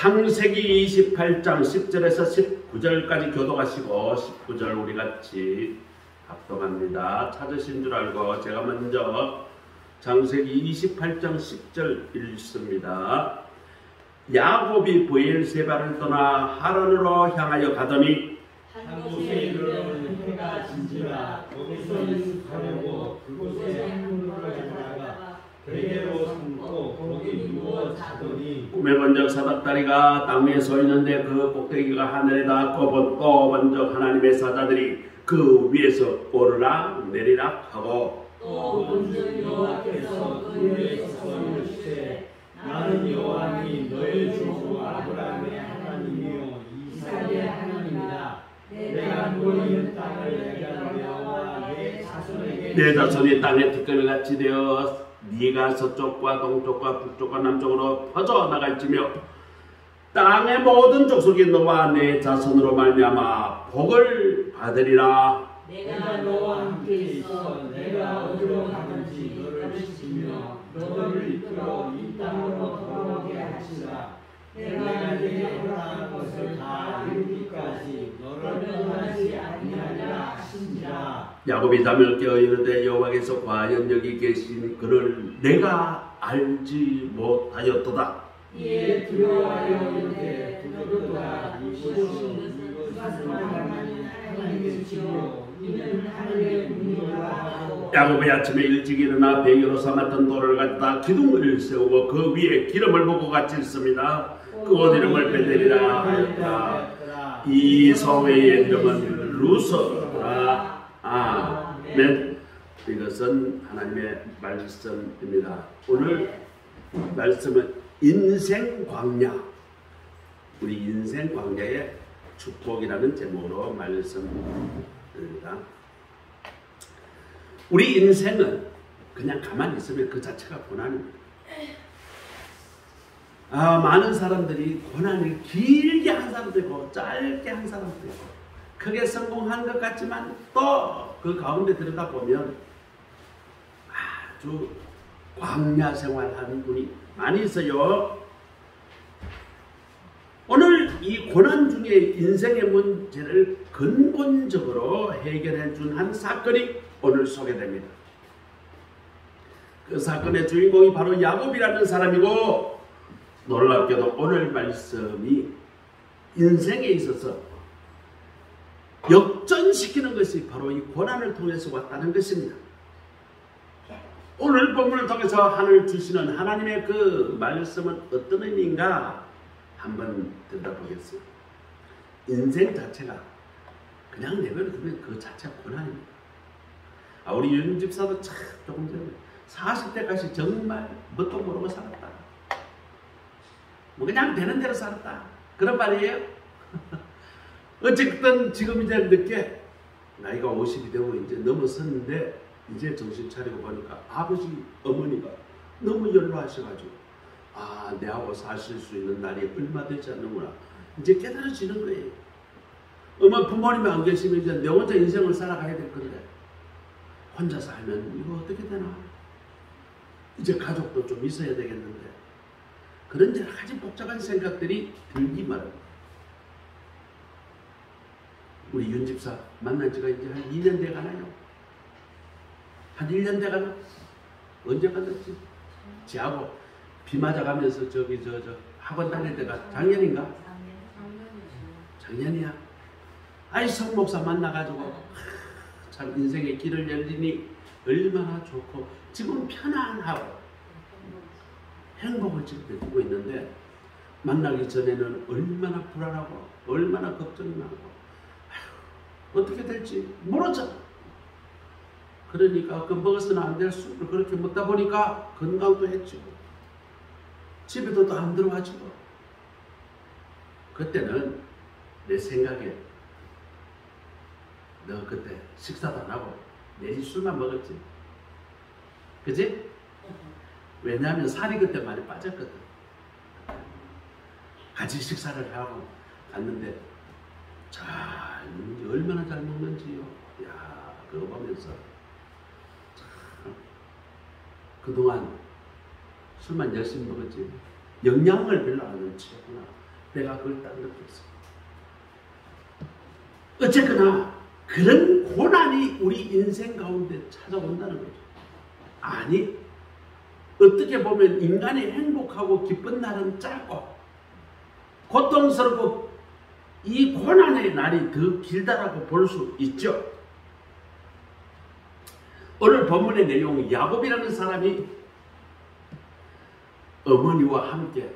창세기 28장 10절에서 19절까지 교독하시고 19절 우리 같이 합독합니다. 찾으신 줄 알고 제가 먼저 창세기 28장 10절 읽습니다. 야곱이 브엘세바를 떠나 하란으로 향하여 가더니 한 곳에 이르러는 해가 진지라 거기서 유숙하려고 그곳에 한 그릇을 가져다가 베개로 삼고 거기 누워 자더니 꿈에 본 적 사닥다리가 땅 위에 서 있는데 그 꼭대기가 하늘에 닿았고 또 본 적 하나님의 사자들이 그 위에서 오르락 내리락 하고 또 본 적 여호와께서 그 위에 서서 이르시되 나는 여호와니 너의 조부 아브라함의 하나님이요 이삭의 하나님이다. 내가 누워 있는 땅을 내게 너와 내 자손에게 내 자손이 땅에 티끌같이 되어 네가 서쪽과 동쪽과 북쪽과 남쪽으로 퍼져나갈지며 땅의 모든 족속이 너와 내 자손으로 말미암아 복을 받으리라. 내가 너와 함께 있어 내가 어디로 가든지 너를 지키며 너를 이끌어 이 땅으로 돌아오게 할지라. 내가 네게 허락한 것을 다 이루기까지 너를 떠나지 아니하리라 하신지라. 야곱이 잠을 깨어 이르되 여호와께서 과연 여기 계신 그를 내가 알지 못하였도다. 이에 두려워하여 이르되 두렵도다. 이곳은 이것을 말하는 하나님의 집이요 이는 하늘의 문이라 하고 야곱이 아침에 일찍 일어나 베개로 삼았던 돌을 갖다 기둥을 세우고 그 위에 기름을 붓고 같이 있습니다. 그 옷 이름을 베델이라 하였다. 이 성의 이름은 루서라. 아멘. 이것은 하나님의 말씀입니다. 오늘 말씀은 인생 광야, 우리 인생 광야의 축복이라는 제목으로 말씀드립니다. 우리 인생은 그냥 가만히 있으면 그 자체가 고난입니다. 많은 사람들이 고난을 길게 한 사람도 있고 짧게 한 사람도 있고 크게 성공한 것 같지만 또 그 가운데 들여다보면 아주 광야 생활하는 분이 많이 있어요. 오늘 이 고난 중에 인생의 문제를 근본적으로 해결해 준 한 사건이 오늘 소개됩니다. 그 사건의 주인공이 바로 야곱이라는 사람이고, 놀랍게도 오늘 말씀이 인생에 있어서 역전시키는 것이 바로 이 고난을 통해서 왔다는 것입니다. 오늘 본문을 통해서 하늘 주시는 하나님의 그 말씀은 어떤 의미인가 한번 들여다보겠습니다. 인생 자체가 그냥 내버려두면 그 자체가 고난입니다. 우리 윤 집사도 참 조금 전에 40대까지 정말 뭣도 모르고 살았다. 뭐 그냥 되는 대로 살았다. 그런 말이에요. 어쨌든 지금 이제 늦게 나이가 50이 되고 이제 넘어섰는데 이제 정신 차리고 보니까 아버지, 어머니가 너무 연로하셔가지고 내하고 사실 수 있는 날이 얼마 되지 않는구나. 이제 깨달아지는 거예요. 부모님이 안 계시면 이제 내 혼자 인생을 살아가야 될 건데 혼자 살면 이거 어떻게 되나? 이제 가족도 좀 있어야 되겠는데 그런 여러 가지 복잡한 생각들이 들기만 합니다. 우리 윤 집사 만난 지가 이제 한 2년 돼 가나요? 한 1년 돼 가나? 언제 만났지? 지하고 비 맞아가면서 저 학원 다닐 때가 작년인가? 작년이야. 성 목사 만나가지고 참 인생의 길을 열리니 얼마나 좋고 지금 편안하고 행복을 지금 느끼고 있는데 만나기 전에는 얼마나 불안하고 얼마나 걱정이 많고 어떻게 될지 모르잖아. 그러니까 그 먹어서는 안 될 술을 그렇게 먹다 보니까 건강도 해치고 집에도 안 들어와지고 그때는 내 생각에 너 그때 식사도 안 하고 내일 술만 먹었지. 그지? 왜냐하면 살이 그때 많이 빠졌거든. 같이 식사를 하고 갔는데 잘 먹는지 얼마나 잘 먹는지요. 야, 그거 보면서 참 그동안 술만 열심히 먹었지 영양을 별로 안 넣었구나. 내가 그걸 딱 느꼈어. 어쨌거나 그런 고난이 우리 인생 가운데 찾아온다는 거죠. 아니, 어떻게 보면 인간이 행복하고 기쁜 날은 짧고 고통스럽고 이 고난의 날이 더 길다라고 볼 수 있죠. 오늘 본문의 내용, 야곱이라는 사람이 어머니와 함께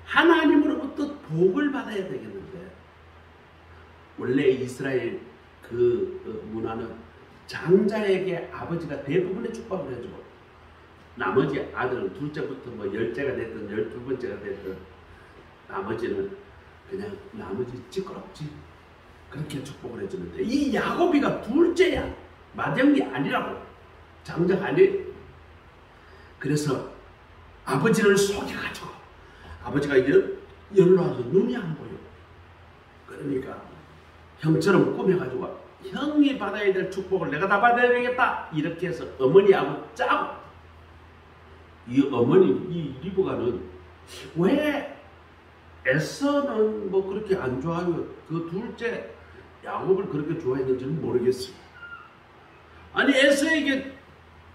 하나님으로부터 복을 받아야 되겠는데, 원래 이스라엘 그 문화는 장자에게 아버지가 대부분의 축복을 해주고 나머지 아들은 둘째부터 뭐 10째가 됐든 12번째가 됐든 나머지는 그냥 나머지 찌끄럽지 그렇게 축복을 해주는데, 이 야곱이가 둘째야. 맏형이 아니라고. 장자가 아니에요. 그래서 아버지를 속여가지고 아버지가 연로와서 눈이 안 보여. 그러니까 형처럼 꾸며가지고 형이 받아야 될 축복을 내가 다 받아야 되겠다 이렇게 해서 어머니하고 짜고, 이 어머니 이 리브가는 왜 에서는 뭐 그렇게 안 좋아하고 그 둘째 야곱을 그렇게 좋아했는지는 모르겠어요. 아니, 에서에게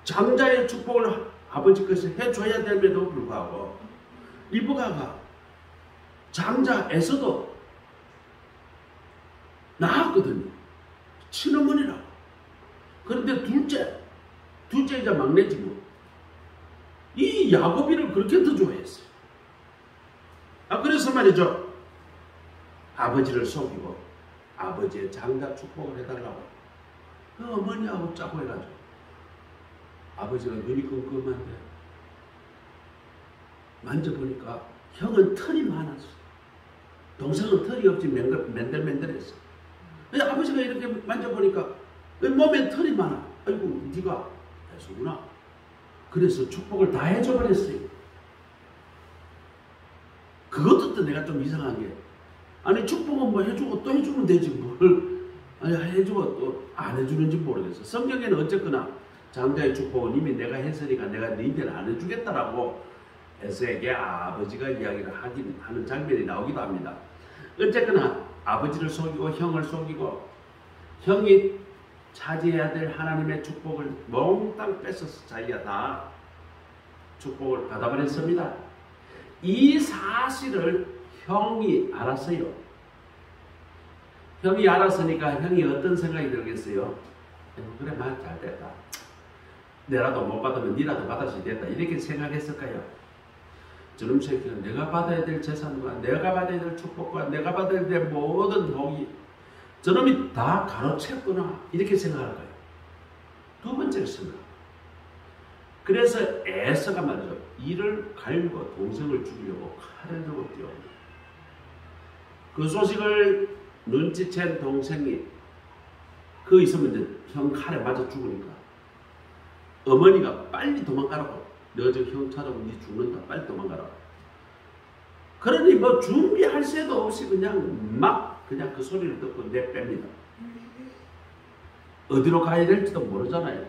장자의 축복을 아버지 것을 해줘야 됨에도 불구하고 리브가가 장자 에서도 낳았거든요. 친어머니라고. 그런데 둘째이자 막내지 뭐. 이 야곱이를 그렇게 더 좋아했어요. 그래서 말이죠. 아버지를 속이고 아버지의 장자 축복을 해달라고 그 어머니하고 짜고 해가지고 아버지가 눈이 끔끔한데 만져보니까 형은 털이 많았어. 동생은 털이 없지 맨들맨들했어. 아버지가 이렇게 만져보니까 몸에 털이 많아. 아이고, 네가 해서구나. 그래서 축복을 다 해줘버렸어요. 그것도 또 내가 좀 이상한 게, 아니 축복은 뭐 해주고 또 해주면 되지 뭘 아니 해주고 또 안 해주는지 모르겠어. 성경에는 어쨌거나 장자의 축복은 이미 내가 했으니까 내가 너희들 안 해주겠다라고 에서에게 아버지가 이야기를 하는 장면이 나오기도 합니다. 어쨌거나 아버지를 속이고 형을 속이고 형이 차지해야 될 하나님의 축복을 몽땅 뺏어서 자기가 다 축복을 받아버렸습니다. 이 사실을 형이 알았어요. 형이 알았으니까 형이 어떤 생각이 들겠어요? 그래, 말 잘됐다. 내라도 못 받으면 니라도 받았어야 됐다. 이렇게 생각했을까요? 저놈 새끼는 내가 받아야 될 재산과 내가 받아야 될 축복과 내가 받아야 될 모든 복이 저놈이 다 가로챘구나 이렇게 생각할까요? 두 번째로 생각. 그래서 에서가 말이죠. 이를 갈고 동생을 죽이려고 칼을 들고 뛰어옵니다. 그 소식을 눈치챈 동생이 그 있으면 이제 형 칼에 맞아 죽으니까 어머니가 빨리 도망가라고. 너 저 형처럼 니 죽는다. 빨리 도망가라. 그러니 뭐 준비할 새도 없이 그냥 막 그냥 그 소리를 듣고 내뺍니다. 어디로 가야 될지도 모르잖아요.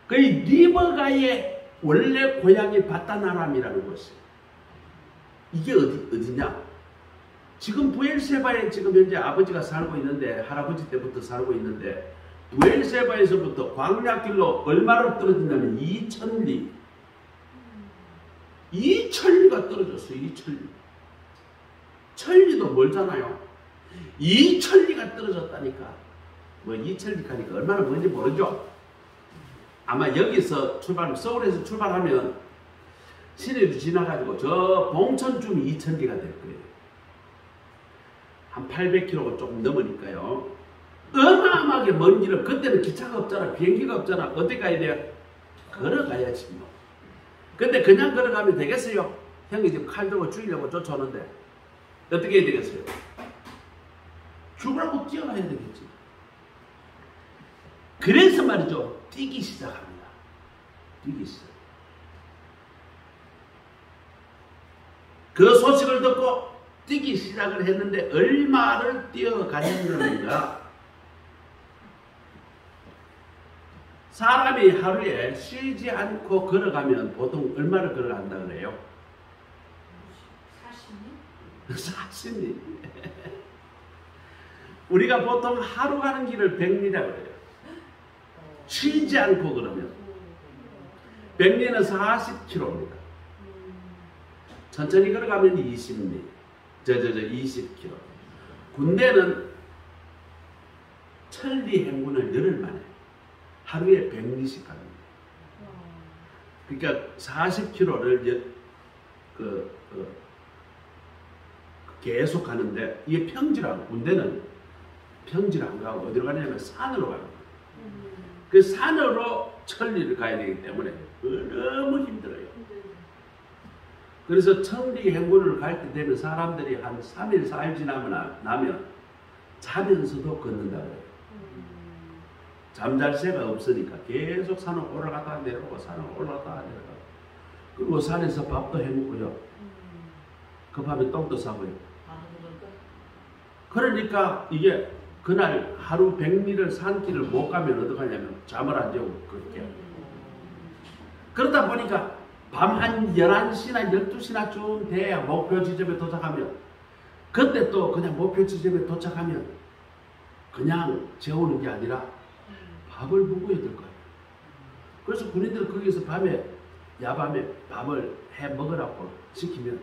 그 리브가의 원래 고향이 바다나람이라는 곳이에요. 이게 어디냐? 지금 부엘세바에 지금 현재 아버지가 살고 있는데, 할아버지 때부터 살고 있는데, 부엘세바에서부터 광야길로 얼마로 떨어진다면 2000리. 2000리가 떨어졌어요. 2000리. 천리도 멀잖아요. 2000리가 떨어졌다니까. 뭐 2000리 가니까 얼마나 먼지 모르죠. 아마 여기서 서울에서 출발하면 시내로 지나가지고 저 봉천쯤 2000리가 될 거예요. 한 800km가 조금 넘으니까요. 어마어마하게 먼 길을, 그때는 기차가 없잖아. 비행기가 없잖아. 어디 가야 돼요? 걸어가야지 뭐. 근데 그냥 걸어가면 되겠어요? 형이 지금 칼 들고 죽이려고 쫓아오는데 어떻게 해야 되겠어요? 죽으라고 뛰어가야 되겠지. 그래서 말이죠. 뛰기 시작합니다. 뛰기 시작. 그 소식을 듣고 뛰기 시작을 했는데 얼마를 뛰어가냐면 사람이 하루에 쉬지 않고 걸어가면 보통 얼마를 걸어간다 그래요? 40리. 우리가 보통 하루 가는 길을 100리라고 해요. 쉬지 않고 그러면 100리는 40km입니다. 천천히 걸어가면 20리. 20km. 군대는 천리 행군을 열흘 만에 하루에 100리씩 갑니다. 그러니까 40km를 계속 가는데 이게 평지라고. 군대는 평지를 안 가고 어디로 가냐면 산으로 가는 거예요. 그 산으로 천리를 가야 되기 때문에 너무 힘들어요. 그래서 천리 행군을 갈 때 되면 사람들이 한 3일 4일 지나면 자면서도 걷는다고 해요. 잠잘 새가 없으니까 계속 산을 올라갔다가 내려오고 산을 올라갔다가 내려가고, 그리고 산에서 밥도 해먹고요. 급하면 똥도 싸고요. 그러니까 이게 그날 하루 100리를 산길을 못 가면 어떡하냐면 잠을 안 자고 그렇게. 그러다 보니까 밤 한 11시나 12시나 쯤 돼야 목표 지점에 도착하면, 그때 또 그냥 목표 지점에 도착하면 그냥 재우는 게 아니라 밥을 먹어야 될 거예요. 그래서 군인들은 거기서 야밤에 밥을 해 먹으라고 시키면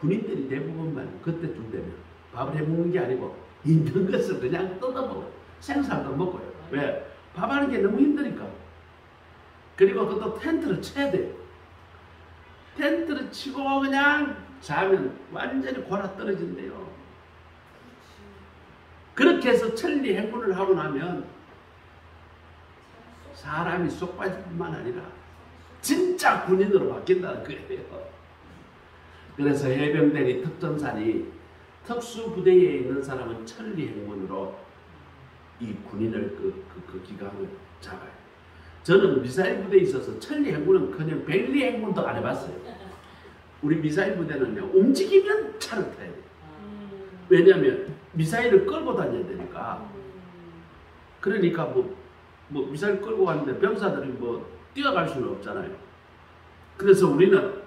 군인들이 대부분만 그때쯤 되면 밥을 해 먹는 게 아니고 있는 것을 그냥 뜯어먹어요. 생선도 먹어요. 왜? 밥하는 게 너무 힘드니까. 그리고 그것도 텐트를 쳐야 돼요. 텐트를 치고 그냥 자면 완전히 골아 떨어진대요. 그렇게 해서 천리 행군을 하고 나면 사람이 쏙 빠질 뿐만 아니라 진짜 군인으로 바뀐다는 거예요. 그래서 해병대리 특전사니 특수부대에 있는 사람은 천리 행군으로 이 군인을 그 기강을 잡아요. 저는 미사일 부대에 있어서 천리 행군은 그냥 100리 행군도 안 해봤어요. 우리 미사일 부대는요, 움직이면 차를 타야 돼요. 왜냐하면 미사일을 끌고 다녀야 되니까. 그러니까 뭐 미사일 끌고 가는데 병사들이 뛰어갈 수는 없잖아요. 그래서 우리는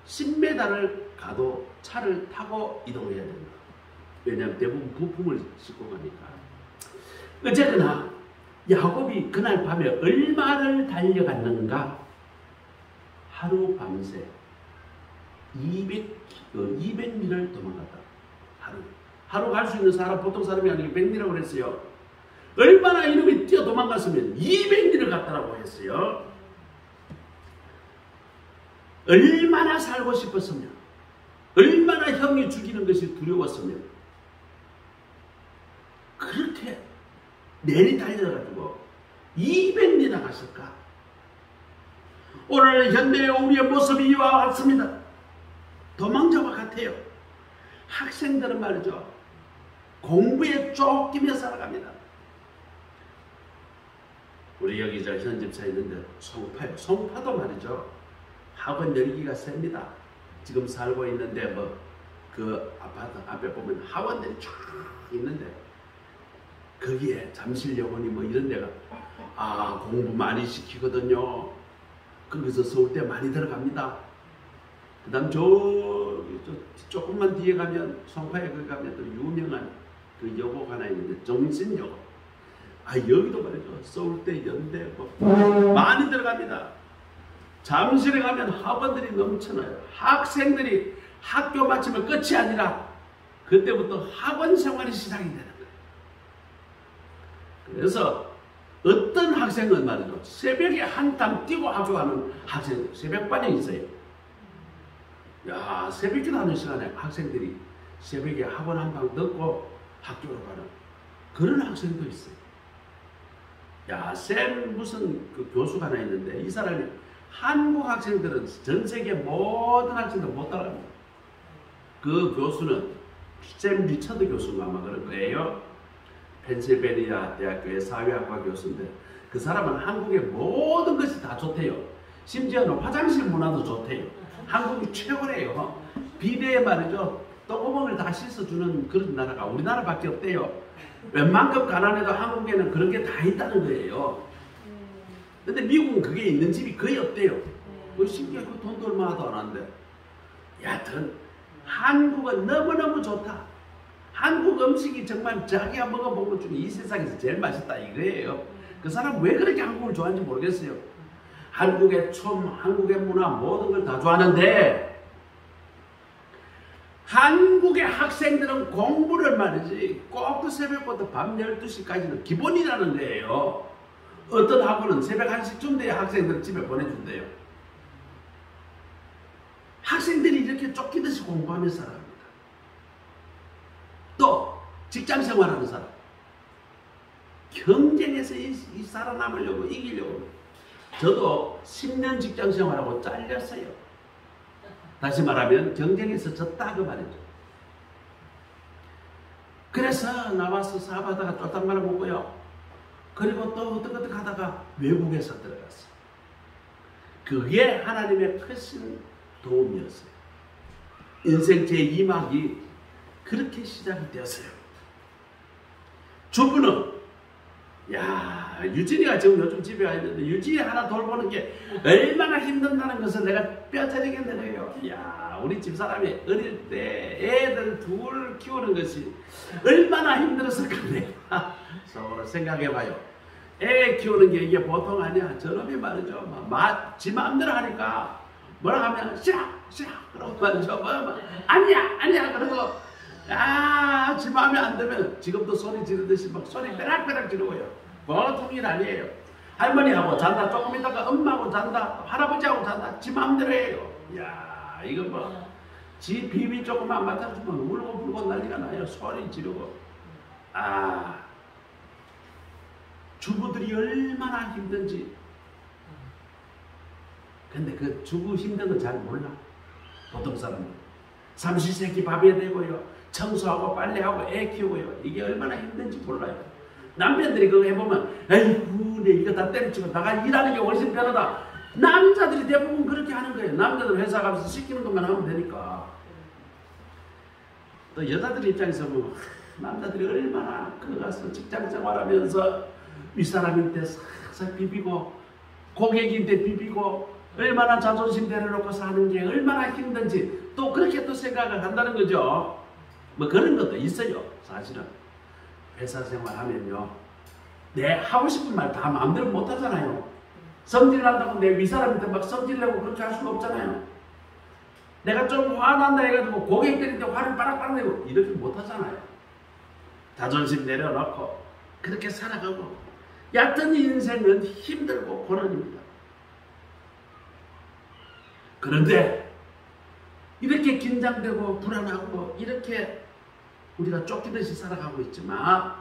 10m를 가도 차를 타고 이동해야 된다. 왜냐하면 대부분 부품을 싣고 가니까. 어쨌거나 야곱이 그날 밤에 얼마를 달려갔는가? 하루 밤새 200리를 도망갔다. 하루 갈 수 있는 사람, 보통 사람이 아니고 100리라고 그랬어요. 얼마나 이놈이 뛰어 도망갔으면 200리를 갔다라고 했어요. 얼마나 살고 싶었으면, 얼마나 형이 죽이는 것이 두려웠으면 그렇게 내리 달려가지고 200리나 갔을까? 오늘 현대의 우리의 모습이 이와 같습니다. 도망자와 같아요. 학생들은 말이죠, 공부에 쫓기며 살아갑니다. 우리 여기 저 현집사 있는데 송파도 말이죠, 학원 열기가 셉니다. 지금 살고 있는데 그 아파트 앞에 보면 학원들이 쫙 있는데 거기에 잠실여고니 이런 데가 공부 많이 시키거든요. 거기서 서울대 많이 들어갑니다. 그 다음 조금만 뒤에 가면 송파에 거기 가면 또 유명한 그 여고가 하나 있는데 정신여고. 여기도 말이죠, 서울대, 연대 많이 들어갑니다. 잠실에 가면 학원들이 넘쳐나요. 학생들이 학교 마치면 끝이 아니라 그때부터 학원 생활이 시작이 되는 거예요. 그래서 어떤 학생은 말이죠, 새벽에 한땀 뛰고 학교 가는 학생들, 새벽반이 있어요. 새벽기도 하는 시간에 학생들이 새벽에 학원 한 방 듣고 학교로 가는 그런 학생도 있어요. 쌤 무슨 그 교수가 하나 있는데 이 사람이 한국 학생들은 전 세계 모든 학생들 못 따라갑니다. 그 교수는 샘 리처드 교수가 아마 그럴 거예요. 펜실베니아 대학교의 사회학과 교수인데 그 사람은 한국의 모든 것이 다 좋대요. 심지어는 화장실 문화도 좋대요. 한국이 최고래요. 비대에 말이죠, 똥구멍을 다 씻어주는 그런 나라가 우리나라밖에 없대요. 웬만큼 가난해도 한국에는 그런 게 다 있다는 거예요. 근데 미국은 그게 있는 집이 거의 없대요. 신기하고 돈도 얼마도 안 하는데. 여하튼 한국은 너무너무 좋다. 한국 음식이 정말 자기가 먹어본 것 중에 이 세상에서 제일 맛있다 이거예요. 그 사람 왜 그렇게 한국을 좋아하는지 모르겠어요. 한국의 춤, 한국의 문화 모든 걸 다 좋아하는데 한국의 학생들은 공부를 말이지 꼭 그 새벽부터 밤 12시까지는 기본이라는 거예요. 어떤 학원은 새벽 1시쯤 돼야 학생들 집에 보내준대요. 학생들이 이렇게 쫓기듯이 공부하면서 살아갑니다. 또 직장 생활하는 사람 경쟁에서 살아남으려고 이기려고. 저도 10년 직장 생활하고 잘렸어요. 다시 말하면 경쟁에서 졌다 그 말이죠. 그래서 나와서 사업하다가 쫄딱 말아보고요. 그리고 또 어떻게 하다가 외국에서 들어갔어요. 그게 하나님의 크신 도움이었어요. 인생 제2막이 그렇게 시작이 되었어요. 주부는 야, 유진이가 지금 요즘 집에 와 있는데 유진이 하나 돌보는 게 얼마나 힘든다는 것을 내가 뼈저리겠네요. 야, 우리 집사람이 어릴 때 애들 둘 키우는 것이 얼마나 힘들었을까 내가 서로 생각해봐요. 애 키우는 게 이게 보통 아니야. 저놈이 말이죠. 지 마음대로 하니까 뭐라 하면 싫어 그러고 말이죠. 아니야 그러고 지 마음에 안 들면 지금도 소리 지르듯이 막 소리 빼락빼락 지르고요. 보통 일 아니에요. 할머니하고 잔다. 조금 있다가 엄마하고 잔다. 할아버지하고 잔다. 지 마음대로 해요. 이야, 이거 뭐 지 비비 조금만 맡아주면 울고 불고 난리가 나요. 소리 지르고. 주부들이 얼마나 힘든지. 근데 그 주부 힘든 건 잘 몰라. 보통 사람은. 삼시세끼 밥해야 되고요. 청소하고 빨래하고 애 키우고요. 이게 얼마나 힘든지 몰라요. 남편들이 그거 해보면 에이구 내 이거 다 때려치고 나가 일하는 게 훨씬 편하다. 남자들이 대부분 그렇게 하는 거예요. 남자들 회사 가면서 시키는 것만 하면 되니까. 또 여자들 입장에서 보면 남자들이 얼마나 그거 가서 직장 생활하면서 윗사람인데 싹싹 비비고 고객인데 비비고 얼마나 자존심 내려놓고 사는 게 얼마나 힘든지 또 그렇게 또 생각을 한다는 거죠. 뭐 그런 것도 있어요. 사실은 회사 생활하면요 내 하고 싶은 말 다 마음대로 못 하잖아요. 성질난다고 내 윗사람한테 막 성질내고 그렇게 할 수가 없잖아요. 내가 좀 화난다 해가지고 고객들한테 화를 빠락빠락 내고 이렇게 못 하잖아요. 자존심 내려놓고 그렇게 살아가고 얕은 인생은 힘들고 고난입니다. 그런데 이렇게 긴장되고 불안하고 이렇게 우리가 쫓기듯이 살아가고 있지만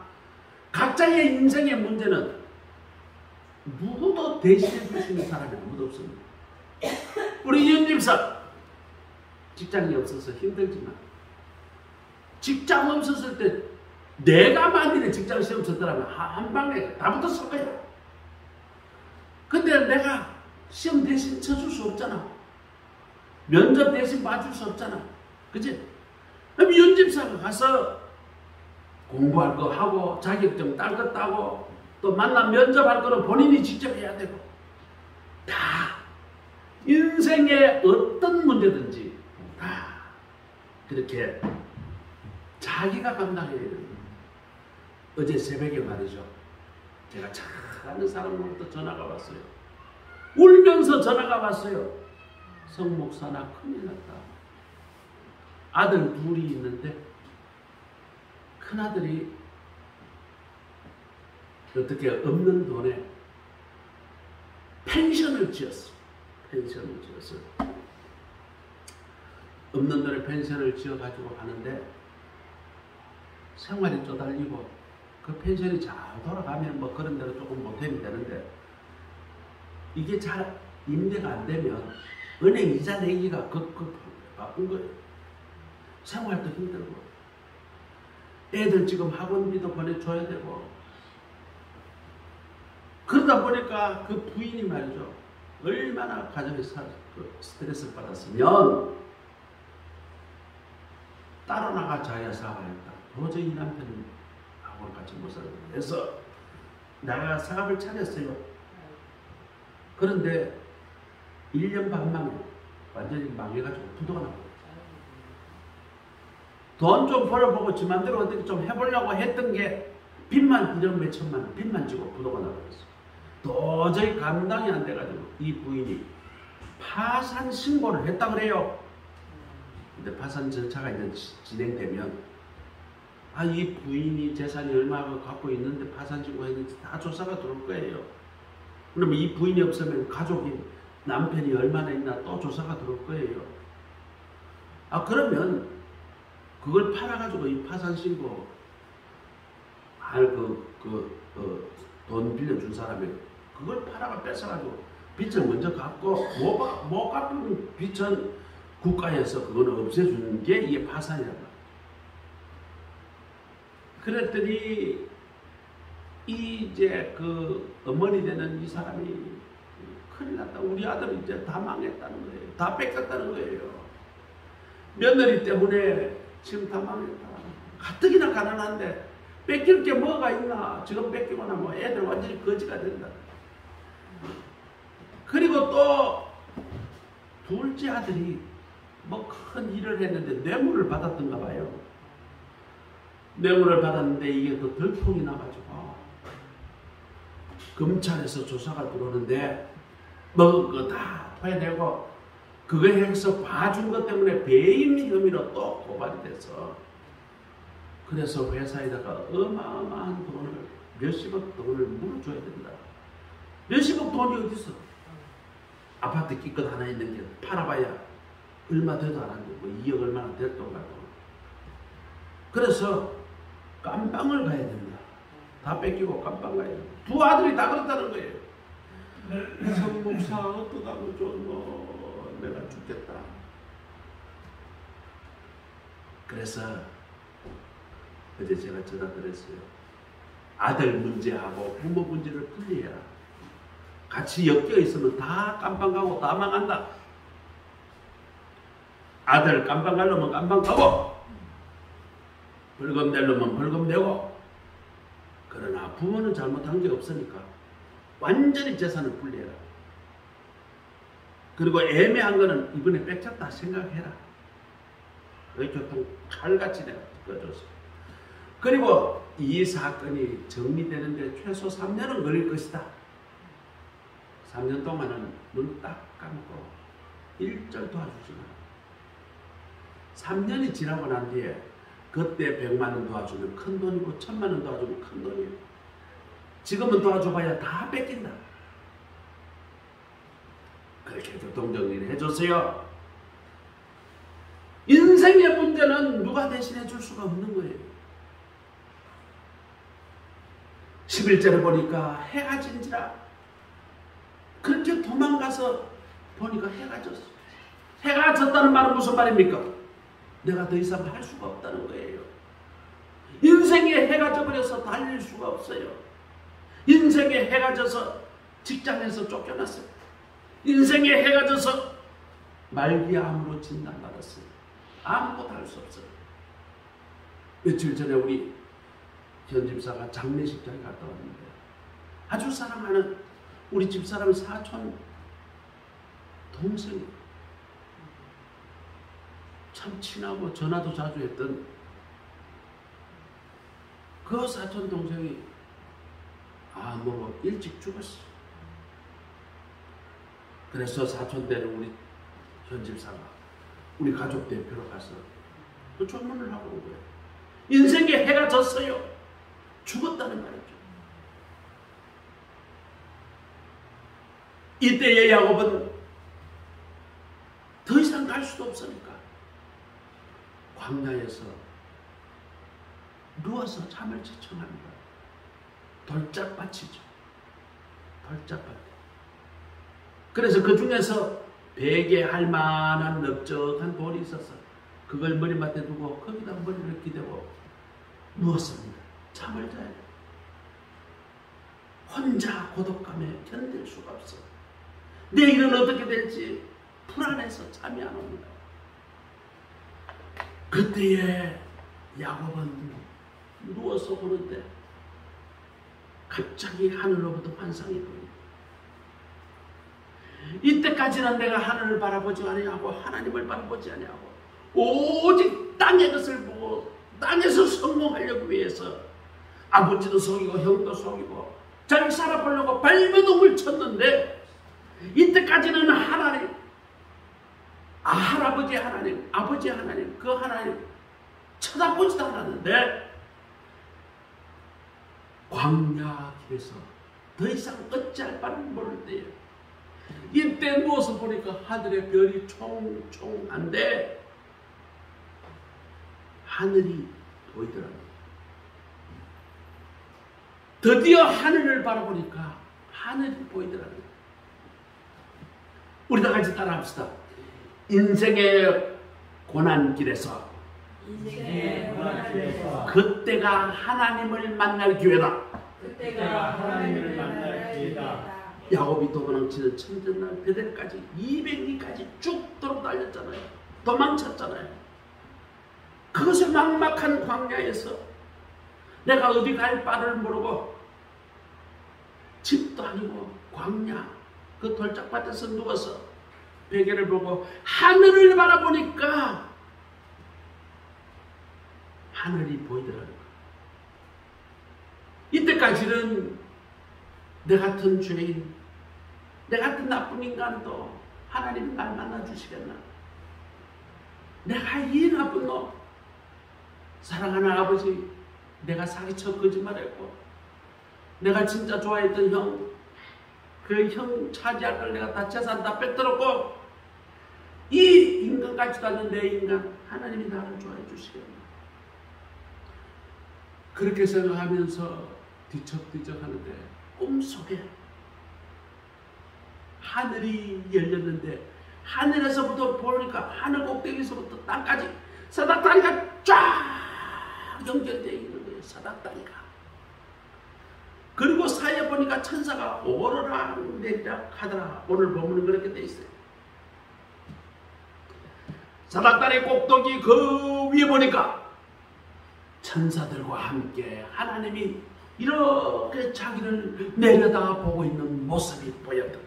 각자의 인생의 문제는 누구도 대신해 줄 수 있는 사람이 아무도 없습니다. 우리 윤집사 직장이 없어서 힘들지만 직장 없었을 때 내가 만일에 직장 시험 쳤더라면 한 방에 다 붙었을 거야. 근데 내가 시험 대신 쳐줄 수 없잖아. 면접 대신 봐줄 수 없잖아. 그치? 그럼 윤집사가 가서 공부할 거 하고 자격증 딸 거 따고 또 만나 면접할 거는 본인이 직접 해야 되고 다 인생의 어떤 문제든지 다 그렇게 자기가 감당해야 됩니다. 어제 새벽에 말이죠. 제가 잘 아는 사람으로부터 전화가 왔어요. 울면서 전화가 왔어요. 성 목사나 큰일 났다. 아들 둘이 있는데 큰아들이 어떻게 없는 돈에 펜션을 지었어. 없는 돈에 펜션을 지어가지고 하는데 생활이 쪼달리고 그 펜션이 잘 돌아가면 뭐 그런 대로 조금 보탬이 되는데 이게 잘 임대가 안 되면 은행 이자 내기가 바쁜 거예요. 생활도 힘들고 애들 지금 학원비도 보내줘야 되고 그러다 보니까 그 부인이 말이죠. 얼마나 가정에서 스트레스를 받았으면 따로 나가 자기가 사업하겠다. 도저히 이 남편은 하고 같이 못 살고 그래서 내가 사업을 차렸어요. 그런데 1년 반 만에 완전히 망해가지고 부도가 나고 돈 좀 벌어보고 지 맘대로 어떻게 좀 해보려고 했던 게 빚만 1억 몇천만 원 빚만 지고 부도가 나버렸어. 도저히 감당이 안 돼가지고 이 부인이 파산 신고를 했다 그래요. 근데 파산 절차가 이제 진행되면 이 부인이 재산이 얼마나 갖고 있는데 파산 신고했는지 다 조사가 들어올 거예요. 그러면 이 부인이 없으면 가족이 남편이 얼마나 있나 또 조사가 들어올 거예요. 그러면 그걸 팔아가지고 이 파산 신고 돈 빌려준 사람이 그걸 팔아가 뺏어가지고 빚을 먼저 갚고 못 갚은 빚은 국가에서 그거는 없애주는 게 이게 파산이란 말이에요. 그랬더니 이제 그 어머니 되는 이 사람이 큰일 났다. 우리 아들이 이제 다 망했다는 거예요. 다 뺏겼다는 거예요. 며느리 때문에 지금 다 망했다. 가뜩이나 가난한데 뺏길 게 뭐가 있나. 지금 뺏기고 나면 애들 완전히 거지가 된다. 그리고 또 둘째 아들이 뭐 큰 일을 했는데 뇌물을 받았던가 봐요. 뇌물을 받았는데 이게 또 들통이 나가지고 검찰에서 조사가 들어오는데 먹은 거 다 토해내고 그거에 해서 봐준 것 때문에 배임 혐의로 또 고발이 돼서 그래서 회사에다가 어마어마한 돈을 몇십억 돈을 물어줘야 된다. 몇십억 돈이 어디 있어? 아파트 기껏 하나 있는 게 팔아봐야 얼마 돼도 안 하는데 뭐 2억 얼마나 될 돈 갖고. 그래서 깜빵을 가야 된다. 다 뺏기고 깜빵 가야 된다. 두 아들이 다 그렇다는 거예요. 성 목사 어떡하면 좋노. 내가 죽겠다. 그래서 어제 제가 전화 드렸어요. 아들 문제하고 부모 문제를 분리해라. 같이 엮여 있으면 다 깜빵 가고 다 망한다. 아들 깜빵 가려면 깜빵 가고 벌금 내려면 벌금 내고. 그러나 부모는 잘못한 게 없으니까 완전히 재산을 분리해라. 그리고 애매한 거는 이번에 뺏겼다 생각해라. 왜 교통 칼같이 내가 꺼줬어. 그리고 이 사건이 정리되는데 최소 3년은 걸릴 것이다. 3년 동안은 눈 딱 감고 일절 도와주지 마. 3년이 지나고 난 뒤에 그때 100만 원 도와주면 큰 돈이고 1000만 원 도와주면 큰 돈이에요. 지금은 도와줘봐야 다 뺏긴다. 그렇게 교통정리를 해줬어요. 인생의 문제는 누가 대신해 줄 수가 없는 거예요. 11절에 보니까 해가 진지라. 그렇게 도망가서 보니까 해가 졌어. 해가 졌다는 말은 무슨 말입니까? 내가 더 이상 할 수가 없다는 거예요. 인생에 해가 져버려서 달릴 수가 없어요. 인생에 해가 져서 직장에서 쫓겨났어요. 인생에 해가 져서 말기암으로 진단받았어요. 아무것도 할 수 없어요. 며칠 전에 우리 현 집사가 장례식장에 갔다 왔는데 아주 사랑하는 우리 집사람 사촌 동생이 참 친하고 전화도 자주 했던 그 사촌 동생이 암으로 일찍 죽었어. 그래서 사촌되는 우리 현 집사가 우리 가족 대표로 가서 그 조문을 하고 온 거예요. 인생에 해가 졌어요. 죽었다는 말이죠. 이때의 야곱은 더 이상 갈 수도 없으니까 광야에서 누워서 잠을 지청합니다. 돌짝밭이죠. 돌짝밭. 그래서 그 중에서 베개 할 만한 넓적한 돌이 있어서 그걸 머리맡에 두고 거기다 머리를 기대고 누웠습니다. 잠을 자요. 혼자 고독감에 견딜 수가 없어. 내일은 어떻게 될지 불안해서 잠이 안 옵니다. 그때에 야곱은 누워서 보는데 갑자기 하늘로부터 환상이 보입니다. 이때까지는 내가 하늘을 바라보지 아니하고 하나님을 바라보지 아니하고 오직 땅의 것을 보고 땅에서 성공하려고 위해서 아버지도 속이고 형도 속이고 잘 살아보려고 발버둥을 쳤는데 이때까지는 하나님, 할아버지 하나님, 아버지 하나님, 그 하나님 쳐다보지도 않았는데 광야 길에서 더 이상 어찌할 바를 모를 때에 이때 누워서 보니까 하늘의 별이 총총한데 하늘이 보이더라고요. 드디어 하늘을 바라보니까 하늘이 보이더라고요. 우리 다 같이 따라합시다. 인생의 고난길에서 그때가 하나님을 만날 기회다. 야곱이 도망치는 천전날 베델까지 200리까지 쭉 돌아다녔잖아요. 도망쳤잖아요. 그것을 막막한 광야에서 내가 어디 갈 바를 모르고 집도 아니고 광야 그 돌짝밭에서 누워서 베개를 보고 하늘을 바라보니까 하늘이 보이더라고요. 이때까지는 내 같은 죄인, 내 같은 나쁜 인간도 하나님이 날 만나주시겠나? 내가 이 나쁜 놈, 사랑하는 아버지, 내가 사기쳐 거짓말했고 내가 진짜 좋아했던 형, 그 형 차지할 걸 내가 다 재산 다 뺏들었고 이 인간 같지도 않은 내 인간, 하나님이 나를 좋아해 주시겠나? 그렇게 생각하면서 뒤척뒤척 하는데 꿈속에 하늘이 열렸는데 하늘에서부터 보니까 하늘 꼭대기에서부터 땅까지 사닥다리가 쫙 연결되어 있는 거예요. 사닥다리가. 그리고 사이에 보니까 천사가 오르락 내리락 하더라. 오늘 보면은 그렇게 돼 있어요. 사닥다리 꼭대기 그 위에 보니까 천사들과 함께 하나님이 이렇게 자기를 내려다보고 있는 모습이 보였다.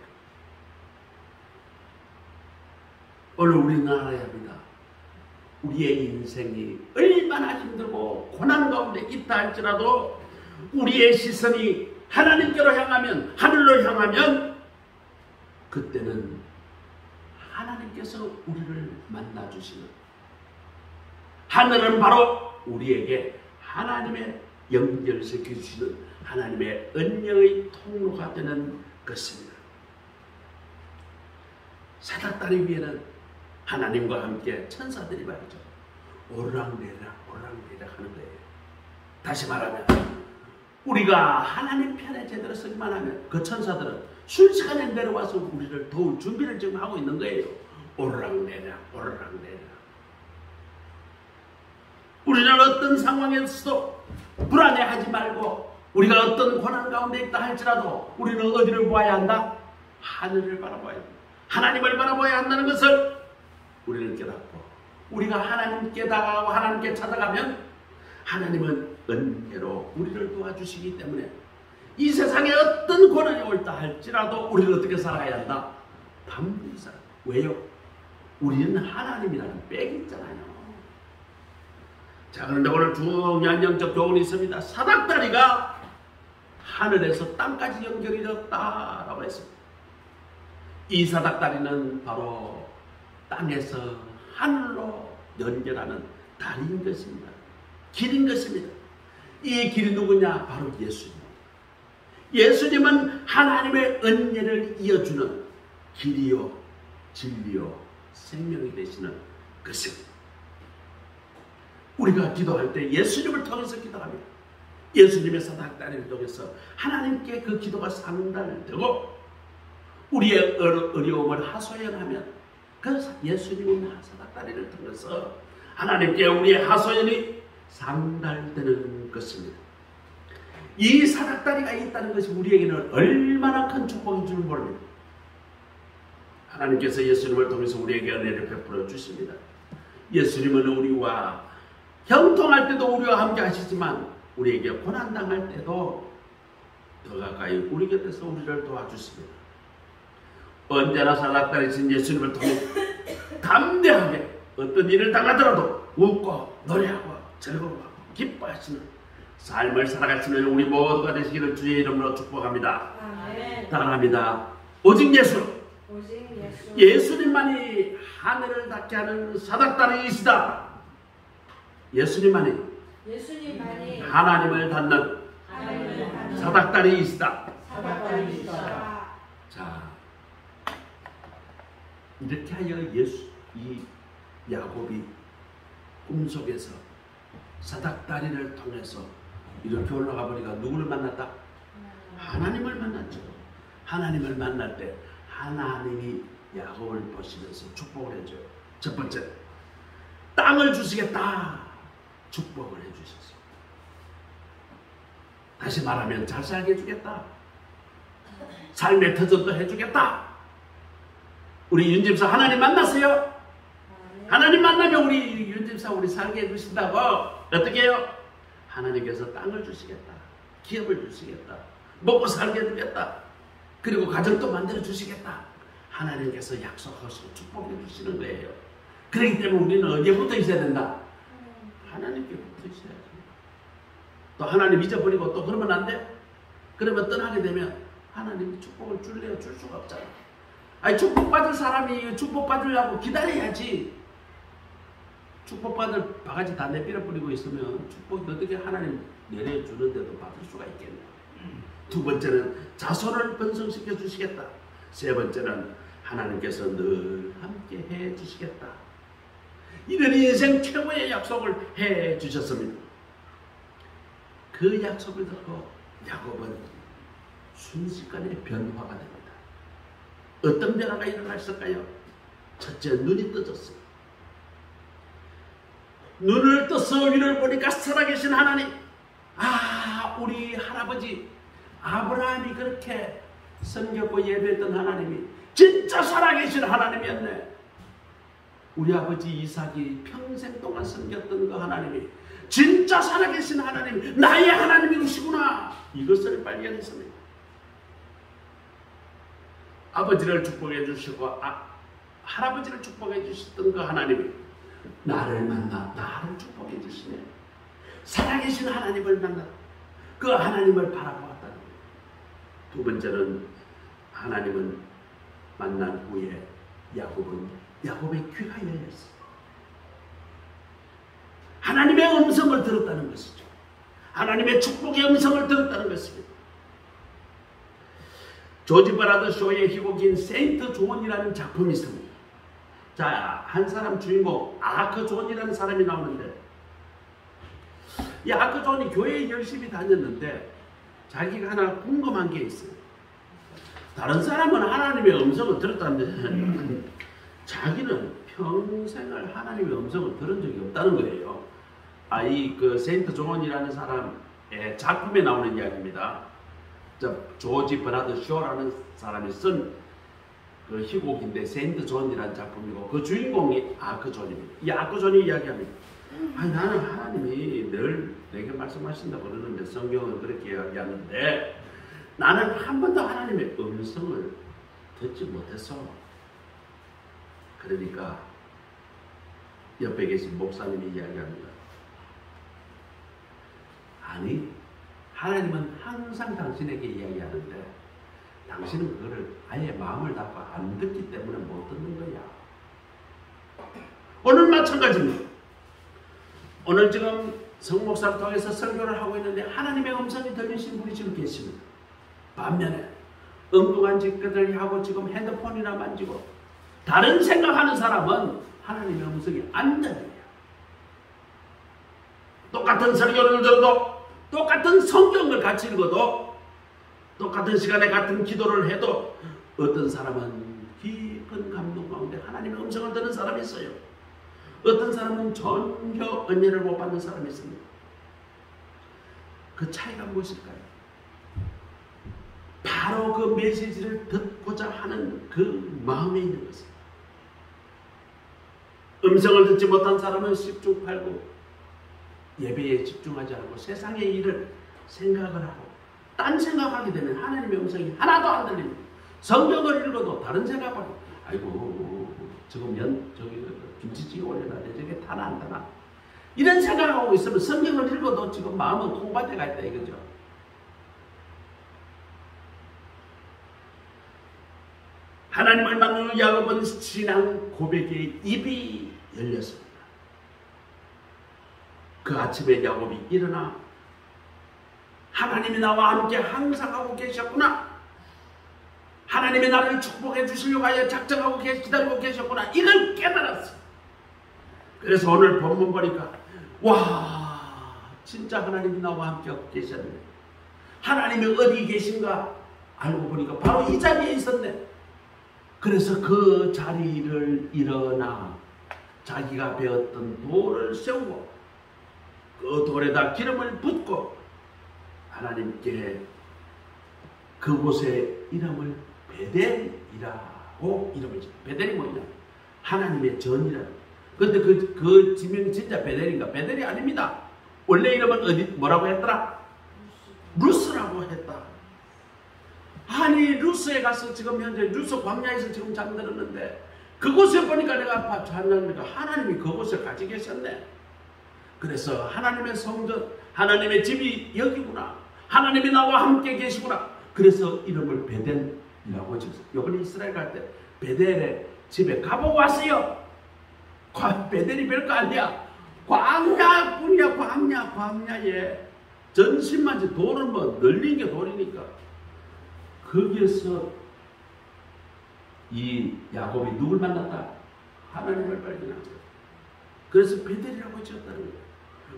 오늘 우리는 알아야 합니다. 우리의 인생이 얼마나 힘들고 고난 가운데 있다 할지라도 우리의 시선이 하나님께로 향하면, 하늘로 향하면 그때는 하나님께서 우리를 만나주시는, 하늘은 바로 우리에게 하나님의 연결시켜 주시는 하나님의 은혜의 통로가 되는 것입니다. 사닥다리 위에는 하나님과 함께 천사들이 말이죠. 오르락내리락 오르락내리락 하는 거예요. 다시 말하면 우리가 하나님 편에 제대로 서기만 하면 그 천사들은 순식간에 내려와서 우리를 도울 준비를 지금 하고 있는 거예요. 오르락내리락 오르락내리락. 우리는 어떤 상황에서도 불안해하지 말고 우리가 어떤 고난 가운데 있다 할지라도 우리는 어디를 보아야 한다? 하늘을 바라봐야 한다. 하나님을 바라봐야 한다는 것을 우리는 깨닫고 우리가 하나님께 다가가고 하나님께 찾아가면 하나님은 은혜로 우리를 도와주시기 때문에 이 세상에 어떤 고난이 올다 할지라도 우리는 어떻게 살아야 한다? 담대히 살아. 왜요? 우리는 하나님이라는 백이 있잖아요. 자, 그런데 오늘 중요한 영적 교훈이 있습니다. 사닥다리가 하늘에서 땅까지 연결이 되었다라고 했습니다. 이 사닥다리는 바로 땅에서 하늘로 연결하는 다리인 것입니다. 길인 것입니다. 이 길이 누구냐? 바로 예수님. 예수님은 하나님의 은혜를 이어주는 길이요, 진리요, 생명이 되시는 것입니다. 우리가 기도할 때 예수님을 통해서 기도합니다. 예수님의 사닥다리를 통해서 하나님께 그 기도가 상달되고 우리의 어려움을 하소연하면 그 예수님의 사닥다리를 통해서 하나님께 우리의 하소연이 상달되는 것입니다. 이 사닥다리가 있다는 것이 우리에게는 얼마나 큰 축복인 줄 모릅니다. 하나님께서 예수님을 통해서 우리에게 은혜를 베풀어 주십니다. 예수님은 우리와 형통할 때도 우리와 함께 하시지만 우리에게 고난당할 때도 더 가까이 우리 곁에서 우리를 도와주십니다. 언제나 사닥다리신 예수님을 통해 담대하게 어떤 일을 당하더라도 웃고 노래하고 즐거워하고 기뻐하시는 삶을 살아가시는 우리 모두가 되시기를 주의 이름으로 축복합니다. 아멘. 따라합니다. 오직 예수. 오직 예수. 예수님만이 하늘을 닿게 하는 사닥다리이시다. 예수님만이 예수님만이 하나님을 닿는 하나님을 닮은 사닥다리이시다. 사닥다리이시다. 자, 이렇게 하여 이 야곱이 꿈속에서 사닥다리를 통해서 이렇게 올라가 보니까 누구를 만났다? 하나님을 만났죠. 하나님을 만날 때 하나님이 야곱을 보시면서 축복을 해줘요. 첫 번째, 땅을 주시겠다. 축복을 해주셨어요. 다시 말하면 잘 살게 해주겠다. 삶의 터전도 해주겠다. 우리 윤집사 하나님 만났어요? 하나님 만나면 우리 윤집사 우리 살게 해주신다고. 어떻게 해요? 하나님께서 땅을 주시겠다. 기업을 주시겠다. 먹고 살게 해주겠다. 그리고 가정도 만들어 주시겠다. 하나님께서 약속하시고 축복해 주시는 거예요. 그렇기 때문에 우리는 어디에 붙어 있어야 된다? 하나님께 붙어 있어야지. 또 하나님 잊어버리고 또 그러면 안 돼? 그러면 떠나게 되면 하나님이 축복을 줄래요? 줄 수가 없잖아. 아니 축복받을 사람이 축복받으려고 기다려야지. 축복받을 바가지 다 내밀어 버리고 있으면 축복이 어떻게 하나님 내려주는데도 받을 수가 있겠냐. 두 번째는 자손을 번성시켜 주시겠다. 세 번째는 하나님께서 늘 함께 해 주시겠다. 이런 인생 최고의 약속을 해 주셨습니다. 그 약속을 듣고 야곱은 순식간에 변화가 됩니다. 어떤 변화가 일어났을까요? 첫째, 눈이 떠졌어요. 눈을 떠서 위를 보니까 살아계신 하나님. 아, 우리 할아버지 아브라함이 그렇게 섬겼고 예배했던 하나님이 진짜 살아계신 하나님이었네. 우리 아버지 이삭이 평생 동안 섬겼던 그 하나님이 진짜 살아계신 하나님, 나의 하나님이시구나. 이것을 발견했습니다. 아버지를 축복해 주시고 할아버지를 축복해 주셨던 그 하나님이 나를 만나 나를 축복해 주시네. 살아계신 하나님을 만나 그 하나님을 바라보았다는 거예요. 두 번째는 하나님은 만난 후에 야곱의 귀가 열렸어요. 하나님의 음성을 들었다는 것이죠. 하나님의 축복의 음성을 들었다는 것입니다. 조지 버나드 쇼의 희곡인 세인트 존이라는 작품이 있습니다. 자, 한 사람 주인공 아크 존이라는 사람이 나오는데, 이 아크 존이 교회에 열심히 다녔는데 자기가 하나 궁금한 게 있어요. 다른 사람은 하나님의 음성을 들었다는데 자기는 평생을 하나님의 음성을 들은 적이 없다는 거예요. 이 세인트 존이라는 사람의 작품에 나오는 이야기입니다. 조지 버나드 쇼라는 사람이 쓴 그 희곡인데 세인트 존이라는 작품이고 그 주인공이 아크 존입니다. 이 아크 존이 이야기합니다. 나는 하나님이 늘 내게 말씀하신다고 그러는데 성경은 그렇게 이야기하는데 나는 한 번도 하나님의 음성을 듣지 못했어. 그러니까 옆에 계신 목사님이 이야기합니다. 아니, 하나님은 항상 당신에게 이야기하는데 당신은 그거를 아예 마음을 닫고 안 듣기 때문에 못 듣는 거야. 오늘 마찬가지입니다. 오늘 지금 성목사를 통해서 설교를 하고 있는데 하나님의 음성이 들리신 분이 지금 계십니다. 반면에 엉뚱한 짓들을 하고 지금 핸드폰이나 만지고 다른 생각하는 사람은 하나님의 음성이 안 들려요. 똑같은 설교를 들어도 똑같은 성경을 같이 읽어도 똑같은 시간에 같은 기도를 해도 어떤 사람은 깊은 감동 가운데 하나님의 음성을 듣는 사람이 있어요. 어떤 사람은 전혀 은혜를 못 받는 사람이 있습니다. 그 차이가 무엇일까요? 바로 그 메시지를 듣고자 하는 그 마음에 있는 것입니다. 음성을 듣지 못한 사람은 십중팔구 예배에 집중하지 않고 세상의 일을 생각을 하고 딴 생각하게 되면 하나님의 음성이 하나도 안 들립니다. 성경을 읽어도 다른 생각하고 아이고 저기 김치찌개 올려놔야 돼. 저게 타나 안 타나. 이런 생각하고 있으면 성경을 읽어도 지금 마음은 콩밭에 가 있다 이거죠. 하나님을 만나는 야곱은 신앙 고백의 입이 열렸습니다. 그 아침에 야곱이 일어나 하나님이 나와 함께 항상 하고 계셨구나. 하나님이 나를 축복해 주시려고 하여 작정하고 기다리고 계셨구나. 이걸 깨달았어. 그래서 오늘 본문 보니까 와 진짜 하나님이 나와 함께 하고 계셨네. 하나님이 어디 계신가 알고 보니까 바로 이 자리에 있었네. 그래서 그 자리를 일어나 자기가 배웠던 돌을 세우고 그 돌에다 기름을 붓고 하나님께 그곳의 이름을 베델이라고 이름을 지었다. 베델이 뭐냐? 하나님의 전이라. 근데 그 지명이 진짜 베델인가? 베델이 아닙니다. 원래 이름은 어디 뭐라고 했더라? 루스라고 했다. 아니 루스에 가서 지금 현재 루스 광야에서 지금 잠들었는데 그곳에 보니까 내가 찾는니까 하나님이 그곳에 같이 계셨네. 그래서 하나님의 성전, 하나님의 집이 여기구나. 하나님이 나와 함께 계시구나. 그래서 이름을 베델이라고 지었어요. 요번에 이스라엘 갈 때 베델의 집에 가보고 왔어요. 베델이 별거 아니야. 광야뿐이야. 광야에 전신만지 돌은 뭐 널린 게 돌이니까. 거기에서 이 야곱이 누굴 만났다? 하나님을 발견하죠. 그래서 베델이라고 지었다는 거예요.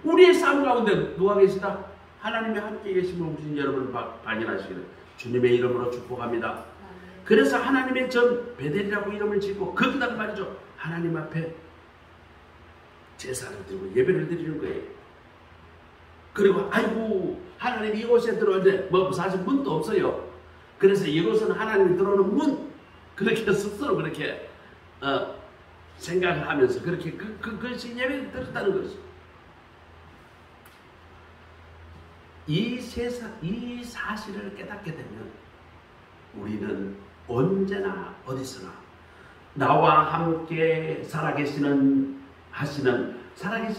우리의 삶 가운데 누가 계시다? 하나님이 함께 계시면 우리 여러분을 발견하시기를 주님의 이름으로 축복합니다. 그래서 하나님의 전 베델이라고 이름을 짓고 거기다가 말이죠. 하나님 앞에 제사를 드리고 예배를 드리는 거예요. 그리고 아이고 하나님 이곳에 들어오는데 뭐 사실 문도 없어요. 그래서 이곳은 하나님이 들어오는 문 그렇게 스스로 그렇게 생각을 하면서 그렇게 그것이 예배를 드렸다는 것이죠. 이 사실을 깨닫게 되면 우리는 언제나 어디서나 나와 함께 살아계신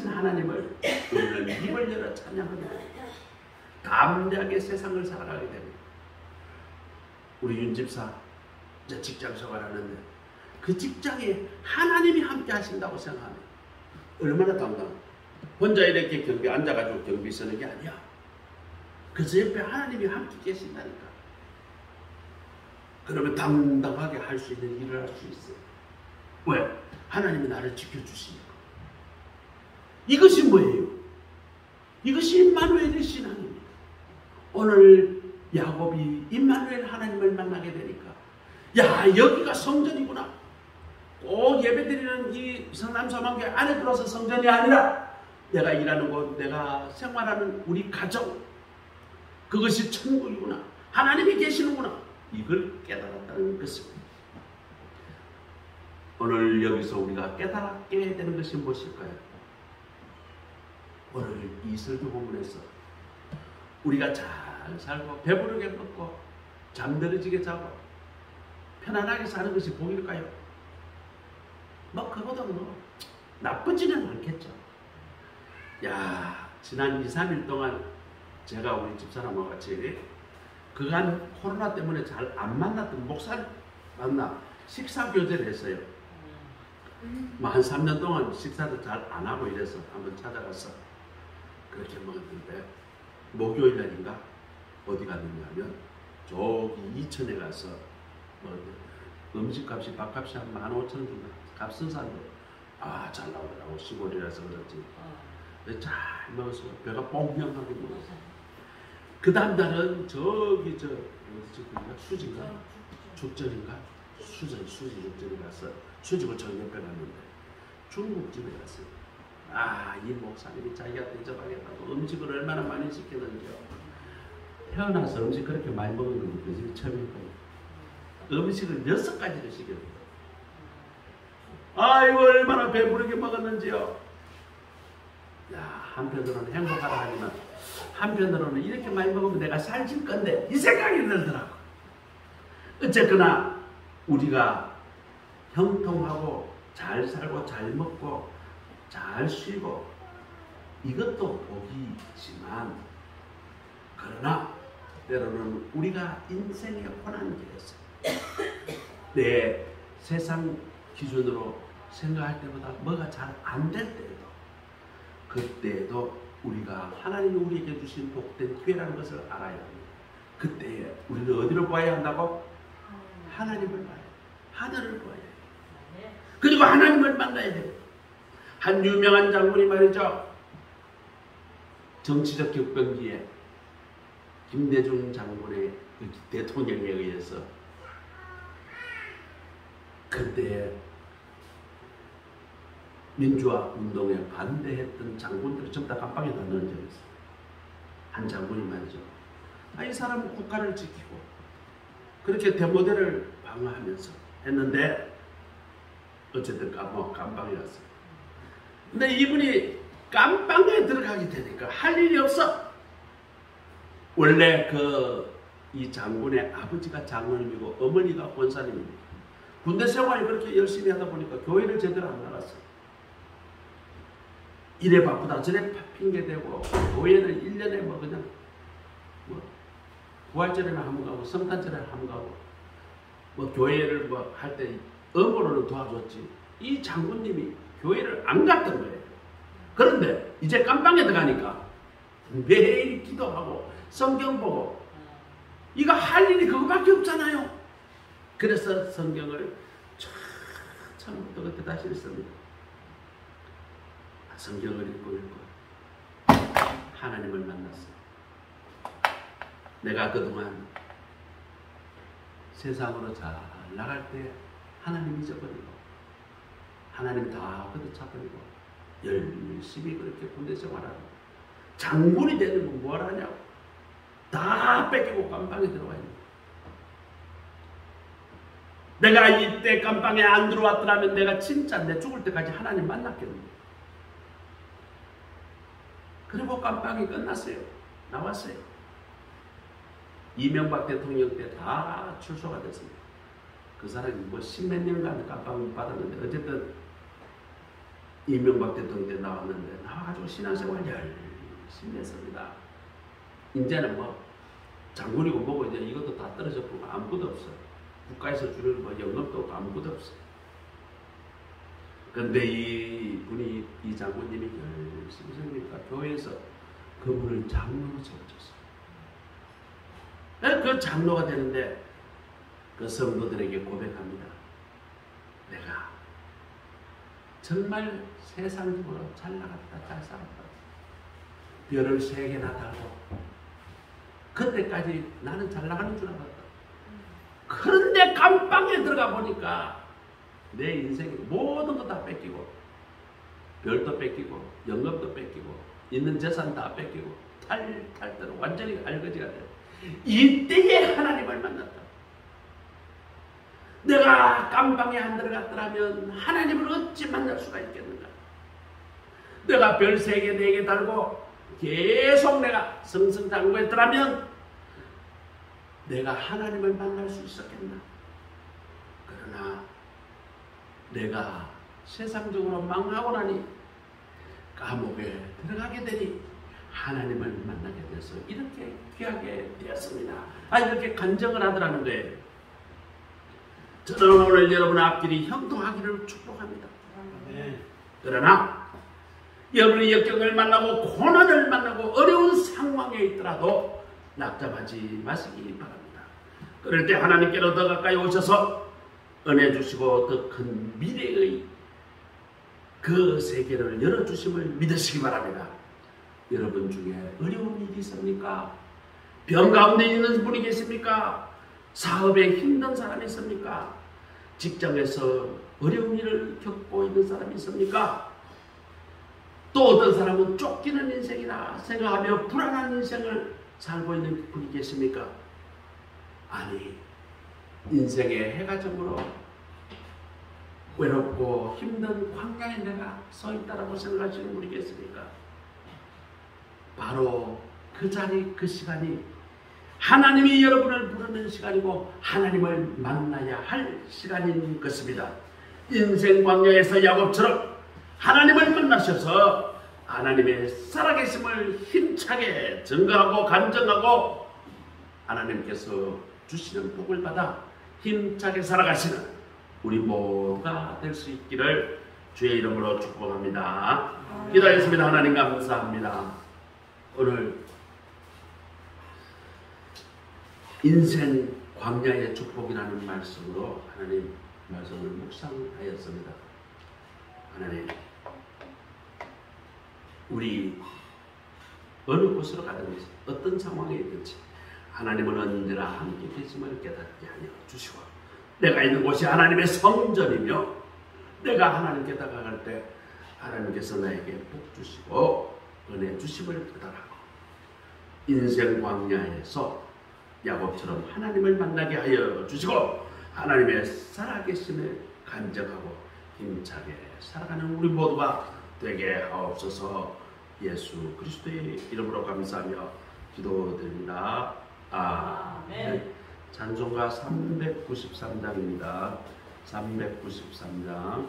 하나님을 우리는 입을 열어 찬양합니다. 담대하게 세상을 살아가게 됩니다. 우리 윤 집사 이제 직장 생활하는데 그 직장에 하나님이 함께 하신다고 생각하면 얼마나 당당. 혼자 이렇게 경비 앉아가지고 경비 쓰는 게 아니야. 그래서 옆에 하나님이 함께 계신다니까. 그러면 당당하게 할 수 있는 일을 할 수 있어요. 왜? 하나님이 나를 지켜주시니까. 이것이 뭐예요? 이것이 임마누엘의 신앙입니다. 오늘 야곱이 임마누엘 하나님을 만나게 되니까 야 여기가 성전이구나. 꼭 예배드리는 이 성남서만교회 안에 들어서 성전이 아니라 내가 일하는 곳, 내가 생활하는 우리 가정 그것이 천국이구나. 하나님이 계시는구나. 이걸 깨달았다는 것입니다. 오늘 여기서 우리가 깨닫게 되는 것이 무엇일까요? 오늘 이 설교 본문에서 우리가 잘 살고 배부르게 먹고 잠들어지게 자고 편안하게 사는 것이 복일까요? 뭐 그보다 뭐 나쁘지는 않겠죠. 야 지난 2, 3일 동안 제가 우리 집사람과 같이 그간 코로나 때문에 잘 안 만났던 목사를 만나 식사 교제를 했어요. 뭐 한 3년 동안 식사도 잘 안 하고 이래서 한번 찾아가서 그렇게 먹었는데 목요일 날인가 어디 갔느냐 하면 저기 이천에 가서 음식값이 밥값이 한 15,000원 정도 값은 산데 잘 나오더라고. 시골이라서 그렇지. 잘 먹어서 배가 뽕명하게 먹었어. 그 다음 날은 저기 수진가? 죽전인가? 수지 죽전에 가서 수집을 저 옆에 갔는데 중국집에 갔어요. 이 목사님이 자기가 대접하겠다고 음식을 얼마나 많이 시키는지요. 태어나서 음식 그렇게 많이 먹은 건 그게 처음일 거예요. 음식을 6가지를 시켰어요. 이거 얼마나 배부르게 먹었는지요. 한편으로는 행복하다 하지만 한편으로는 이렇게 많이 먹으면 내가 살찔 건데 이 생각이 들더라고. 어쨌거나 우리가 형통하고 잘 살고 잘 먹고 잘 쉬고 이것도 복이지만 그러나 때로는 우리가 인생의 고난길에서 내 세상 기준으로 생각할 때보다 뭐가 잘 안 될 때에도 그때에도 우리가 하나님이 우리에게 주신 복된 기회라는 것을 알아야 합니다. 그때에 우리는 어디를 보아야 한다고? 하나님을 봐야 해요. 하늘을 보아야 해요. 그리고 하나님을 만나야 돼요. 한 유명한 장군이 말이죠. 정치적 격변기에 김대중 장군의 대통령에 의해서 그때 민주화 운동에 반대했던 장군들을 전부 다 감방에 다 넣은 적이 있어요. 한 장군이 말이죠. 이 사람은 국가를 지키고 그렇게 대모대를 방어하면서 했는데 어쨌든 감방에 갔어요. 근데 이분이 감방에 들어가게 되니까 할 일이 없어. 원래 이 장군의 아버지가 장로님이고 어머니가 권사님입니다. 군대 생활을 그렇게 열심히 하다 보니까 교회를 제대로 안 나갔어요. 이래 바쁘다 저래 핑계대고 교회는 1년에 그냥 부활절에나 한번 가고 성탄절에 한번 가고 교회를 할 때 음으로는 도와줬지. 이 장군님이 교회를 안 갔던 거예요. 그런데 이제 깜방에 들어가니까 매일 기도하고 성경 보고 이거 할 일이 그거밖에 없잖아요. 그래서 성경을 처음부터 그때 다시 읽습니다. 성경을 읽고 하나님을 만났어요. 내가 그동안 세상으로 잘 나갈 때 하나님 잊어버리고 하나님 다 걷어차버리고 열심히 그렇게 군대 생활하고 장군이 되는 건 뭘 하냐고 다 뺏기고 깜방에 들어와 있는 내가 이때 깜방에 안 들어왔더라면 내가 진짜 내 죽을 때까지 하나님 만났겠는데. 그리고 깜방이 끝났어요. 나왔어요. 이명박 대통령 때 다 출소가 됐습니다. 그 사람이 십몇 년간 깜방 받았는데 어쨌든 이명박 대통령 때 나왔는데 나와가지고 신앙생활 열심히 했습니다. 이제는 장군이고 뭐고 이제 이것도 다 떨어져 보고 아무것도 없어요. 국가에서 주는 연금도 없고 아무것도 없어요. 그런데 이 장군님이 열심히 생기니까 교회에서 그분을 장로로 세워줬어요. 그 장로가 되는데 그 성도들에게 고백합니다. 내가 정말 세상적으로 잘 나갔다, 잘 살았다. 별을 3개나 달고 그때까지 나는 잘 나가는 줄 알았다. 그런데 감방에 들어가 보니까 내 인생이 모든 거 다 뺏기고 별도 뺏기고 연금도 뺏기고 있는 재산 다 뺏기고 탈탈대로 완전히 알거지가 돼. 이때에 하나님을 만났다. 내가 감방에 안 들어갔더라면 하나님을 어찌 만날 수가 있겠는가. 내가 별 3개 4개 달고 계속 내가 승승장구했더라면 내가 하나님을 만날 수 있었겠나. 그러나 내가 세상적으로 망하고 나니 감옥에 들어가게 되니 하나님을 만나게 돼서 이렇게 귀하게 되었습니다. 이렇게 간증을 하더라는 거예요. 저는 오늘 여러분 앞길이 형통하기를 축복합니다. 그러나 여러분이 역경을 만나고 고난을 만나고 어려운 상황에 있더라도 낙담하지 마시기 바랍니다. 그럴 때 하나님께로 더 가까이 오셔서 은혜 주시고 더 큰 미래의 그 세계를 열어주심을 믿으시기 바랍니다. 여러분 중에 어려운 일이 있습니까? 병 가운데 있는 분이 계십니까? 사업에 힘든 사람이 있습니까? 직장에서 어려운 일을 겪고 있는 사람이 있습니까? 또 어떤 사람은 쫓기는 인생이라 생각하며 불안한 인생을 살고 있는 분이 계십니까? 아니, 인생의 해가 저물어 외롭고 힘든 광야에 내가 서 있다라고 생각하시는 분이 계십니까? 바로 그 자리, 그 시간이 하나님이 여러분을 부르는 시간이고 하나님을 만나야 할 시간인 것입니다. 인생 광야에서 야곱처럼 하나님을 만나셔서 하나님의 살아계심을 힘차게 증거하고 간증하고 하나님께서 주시는 복을 받아 힘차게 살아가시는 우리 모두가 될 수 있기를 주의 이름으로 축복합니다. 기도하겠습니다. 하나님 감사합니다. 오늘 인생 광야의 축복이라는 말씀으로 하나님 말씀을 묵상하였습니다. 하나님, 우리 어느 곳으로 가든지 어떤 상황에 있든지 하나님은 언제나 함께 계심을 깨닫게 하여 주시고, 내가 있는 곳이 하나님의 성전이며 내가 하나님께 다가갈 때 하나님께서 나에게 복 주시고 은혜 주심을 깨달아고 인생 광야에서 야곱처럼 하나님을 만나게 하여 주시고 하나님의 살아계심에 간증하고 힘차게 살아가는 우리 모두가 되게 하옵소서. 예수 그리스도의 이름으로 감사하며 기도드립니다. 아멘. 찬송가 393장입니다. 393장